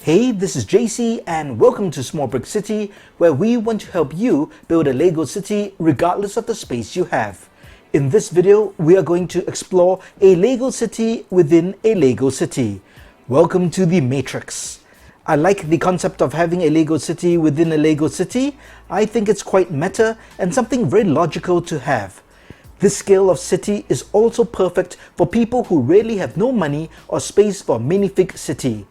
Hey, this is JC and welcome to Small Brick City, where we want to help you build a Lego city regardless of the space you have. In this video, we are going to explore a Lego city within a Lego city. Welcome to the Matrix. I like the concept of having a Lego city within a Lego city. I think it's quite meta and something very logical to have. This scale of city is also perfect for people who really have no money or space for a minifig city.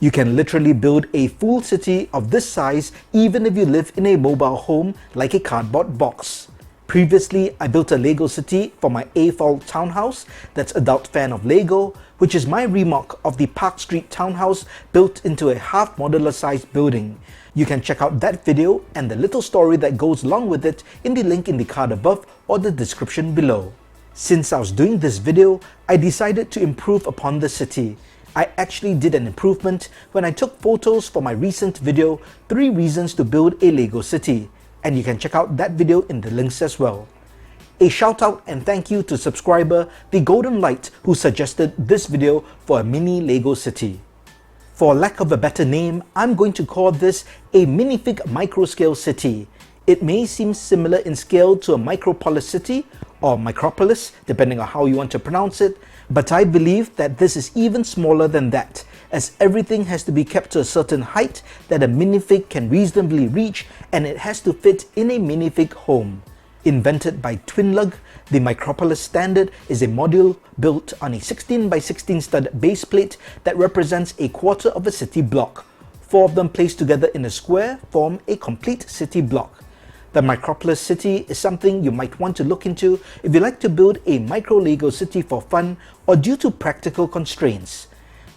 You can literally build a full city of this size even if you live in a mobile home like a cardboard box. Previously, I built a Lego city for my AFOL townhouse, that's Adult Fan of Lego, which is my remodel of the Park Street townhouse built into a half modular sized building. You can check out that video and the little story that goes along with it in the link in the card above or the description below. Since I was doing this video, I decided to improve upon the city. I actually did an improvement when I took photos for my recent video, 3 reasons to build a Lego city, and you can check out that video in the links as well. A shout out and thank you to subscriber The Golden Light who suggested this video for a mini Lego city. For lack of a better name, I'm going to call this a Minifig Micro-scale city. It may seem similar in scale to a Micropolis city or Micropolis, depending on how you want to pronounce it, but I believe that this is even smaller than that, as everything has to be kept to a certain height that a minifig can reasonably reach, and it has to fit in a minifig home. Invented by Twinlug, the Micropolis standard is a module built on a 16 by 16 stud base plate that represents a quarter of a city block. 4 of them placed together in a square form a complete city block. The Micropolis city is something you might want to look into if you like to build a micro Lego city for fun or due to practical constraints.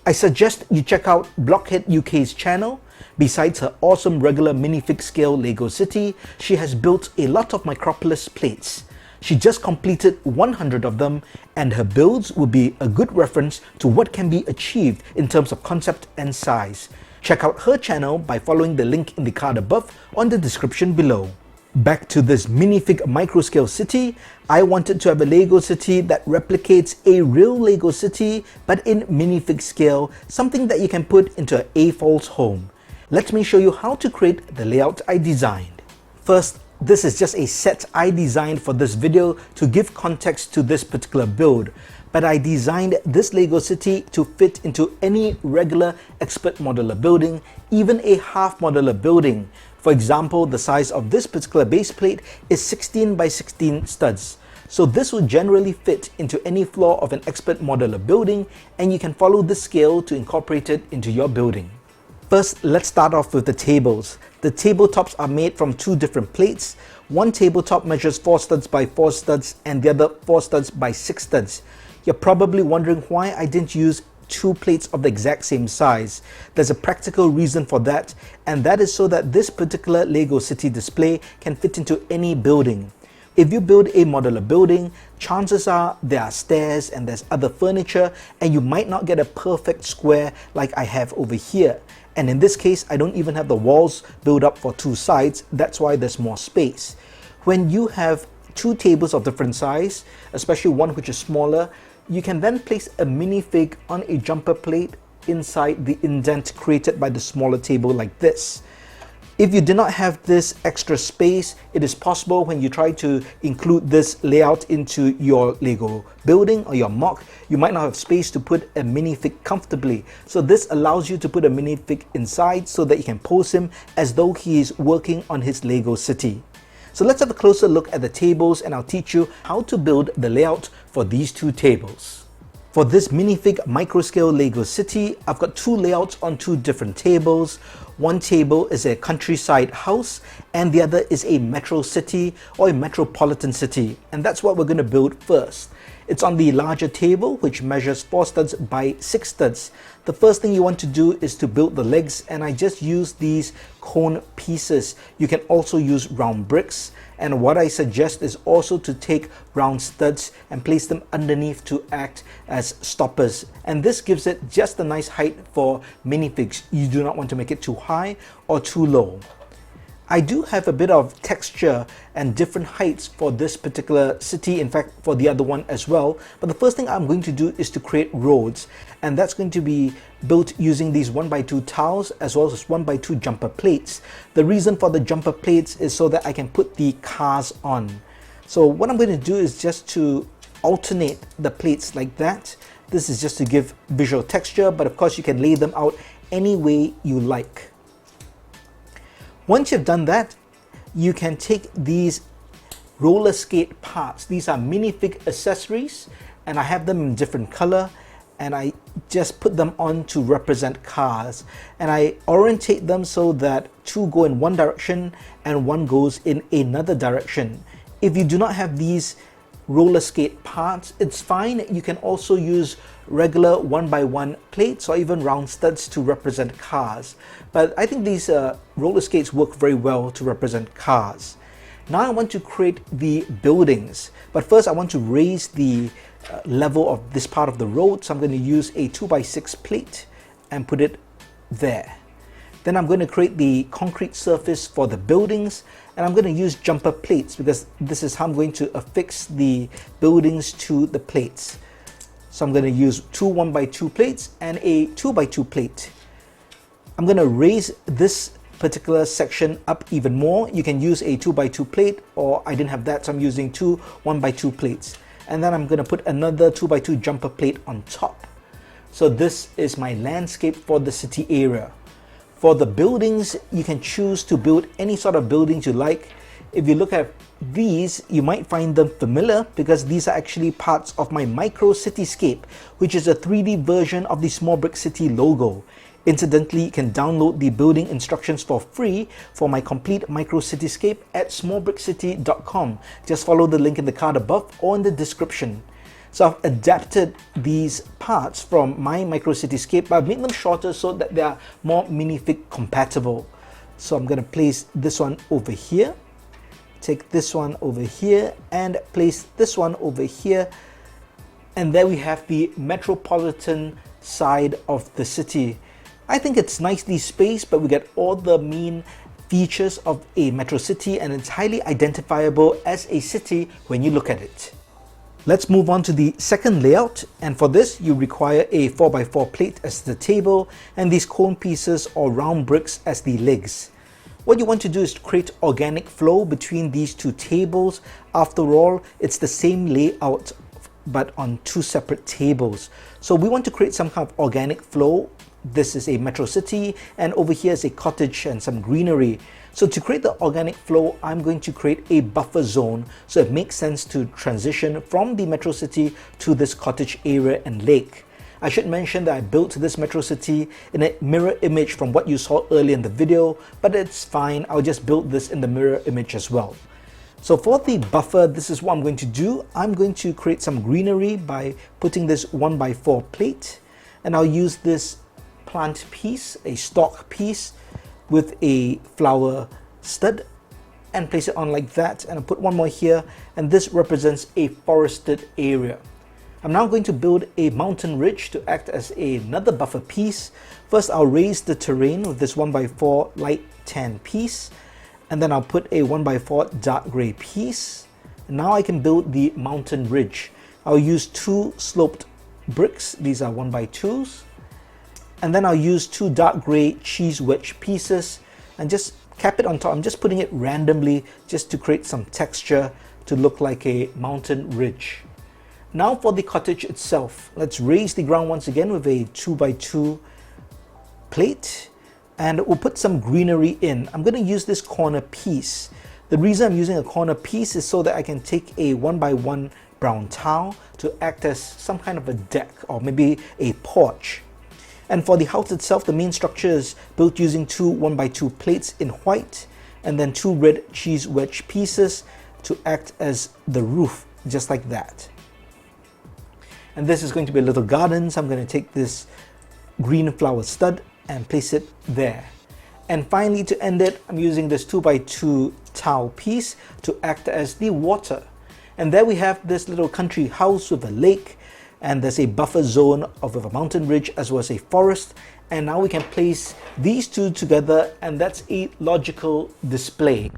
I suggest you check out Blockhead UK's channel. Besides her awesome regular minifig scale Lego city, she has built a lot of Micropolis plates. She just completed 100 of them, and her builds will be a good reference to what can be achieved in terms of concept and size. Check out her channel by following the link in the card above on the description below. Back to this Minifig Micro-scale city, I wanted to have a Lego city that replicates a real Lego city but in minifig scale, something that you can put into an AFOL's home. Let me show you how to create the layout I designed. First, this is just a set I designed for this video to give context to this particular build, but I designed this Lego city to fit into any regular expert modular building, even a half modular building. For example, the size of this particular base plate is 16 by 16 studs. So this will generally fit into any floor of an expert modular building, and you can follow this scale to incorporate it into your building. First, let's start off with the tables. The tabletops are made from 2 different plates. One tabletop measures 4 studs by 4 studs and the other 4 studs by 6 studs. You're probably wondering why I didn't use 2 plates of the exact same size. There's a practical reason for that, and that is so that this particular Lego city display can fit into any building. If you build a modular building, chances are there are stairs and there's other furniture, and you might not get a perfect square like I have over here. And in this case, I don't even have the walls built up for 2 sides. That's why there's more space. When you have 2 tables of different size, especially one which is smaller, you can then place a minifig on a jumper plate inside the indent created by the smaller table like this. If you do not have this extra space, it is possible when you try to include this layout into your Lego building or your MOC, you might not have space to put a minifig comfortably. So this allows you to put a minifig inside so that you can pose him as though he is working on his Lego city. So let's have a closer look at the tables, and I'll teach you how to build the layout for these 2 tables. For this Minifig Micro-scale Lego city, I've got 2 layouts on 2 different tables. One table is a countryside house and the other is a metro city or a metropolitan city, and that's what we're going to build first. It's on the larger table, which measures 4 studs by 6 studs. The first thing you want to do is to build the legs, and I just use these cone pieces. You can also use round bricks, and what I suggest is also to take round studs and place them underneath to act as stoppers, and this gives it just a nice height for minifigs. You do not want to make it too high or too low. I do have a bit of texture and different heights for this particular city, in fact for the other one as well. But the first thing I'm going to do is to create roads, and that's going to be built using these 1x2 tiles as well as 1x2 jumper plates. The reason for the jumper plates is so that I can put the cars on. So what I'm going to do is just to alternate the plates like that. This is just to give visual texture, but of course you can lay them out any way you like. Once you've done that, you can take these roller skate parts. These are minifig accessories, and I have them in different color, and I just put them on to represent cars, and I orientate them so that two go in one direction and one goes in another direction. If you do not have these roller skate parts, it's fine. You can also use regular 1x1 plates or even round studs to represent cars, but I think these roller skates work very well to represent cars. Now I want to create the buildings, but first I want to raise the level of this part of the road, so I'm going to use a 2x6 plate and put it there. Then I'm going to create the concrete surface for the buildings, and I'm going to use jumper plates because this is how I'm going to affix the buildings to the plates. So I'm going to use two 1x2 plates and a 2x2 plate. I'm going to raise this particular section up even more. You can use a 2x2 plate, or I didn't have that, so I'm using two 1x2 plates. And then I'm going to put another 2x2 jumper plate on top. So this is my landscape for the city area. For the buildings, you can choose to build any sort of buildings you like. If you look at these, you might find them familiar because these are actually parts of my Micro Cityscape, which is a 3D version of the Small Brick City logo. Incidentally, you can download the building instructions for free for my complete Micro Cityscape at smallbrickcity.com. Just follow the link in the card above or in the description. So I've adapted these parts from my Micro Cityscape, but I've made them shorter so that they are more minifig compatible. So I'm going to place this one over here, take this one over here, and place this one over here. And there we have the metropolitan side of the city. I think it's nicely spaced, but we get all the main features of a metro city, and it's highly identifiable as a city when you look at it. Let's move on to the second layout, and for this you require a 4x4 plate as the table and these cone pieces or round bricks as the legs. What you want to do is to create organic flow between these two tables. After all, it's the same layout but on two separate tables. So we want to create some kind of organic flow. This is a metro city, and over here is a cottage and some greenery. So to create the organic flow, I'm going to create a buffer zone so it makes sense to transition from the metro city to this cottage area and lake. I should mention that I built this metro city in a mirror image from what you saw earlier in the video, but it's fine. I'll just build this in the mirror image as well. So for the buffer, this is what I'm going to do. I'm going to create some greenery by putting this 1x4 plate, and I'll use this plant piece, a stalk piece with a flower stud, and place it on like that, and I'll put one more here, and this represents a forested area. I'm now going to build a mountain ridge to act as another buffer piece. First, I'll raise the terrain with this 1x4 light tan piece, and then I'll put a 1x4 dark gray piece. And now I can build the mountain ridge. I'll use two sloped bricks. These are 1x2s. And then I'll use two dark gray cheese wedge pieces and just cap it on top. I'm just putting it randomly just to create some texture to look like a mountain ridge. Now for the cottage itself, let's raise the ground once again with a 2x2 plate, and we'll put some greenery in. I'm going to use this corner piece. The reason I'm using a corner piece is so that I can take a 1x1 brown tile to act as some kind of a deck or maybe a porch. And for the house itself, the main structure is built using two 1x2 plates in white and then two red cheese wedge pieces to act as the roof, just like that. And this is going to be a little garden, so I'm going to take this green flower stud and place it there. And finally, to end it, I'm using this 2x2 tile piece to act as the water. And there we have this little country house with a lake, and there's a buffer zone of a mountain ridge as well as a forest, and now we can place these two together, and that's a logical display.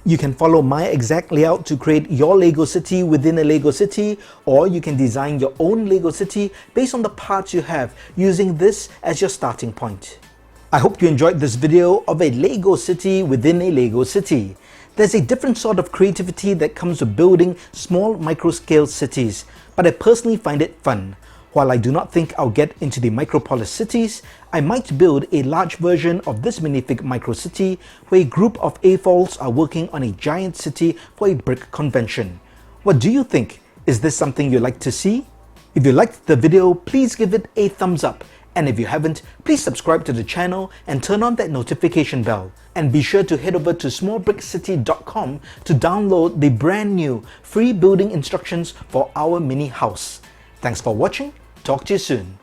You can follow my exact layout to create your Lego city within a Lego city, or you can design your own Lego city based on the parts you have using this as your starting point. I hope you enjoyed this video of a Lego city within a Lego city. There's a different sort of creativity that comes with building small micro-scale cities, but I personally find it fun. While I do not think I'll get into the micropolis cities, I might build a large version of this minifig micro city where a group of AFOLs are working on a giant city for a brick convention. What do you think? Is this something you'd like to see? If you liked the video, please give it a thumbs up. And if you haven't, please subscribe to the channel and turn on that notification bell. And be sure to head over to smallbrickcity.com to download the brand new free building instructions for our mini house. Thanks for watching. Talk to you soon.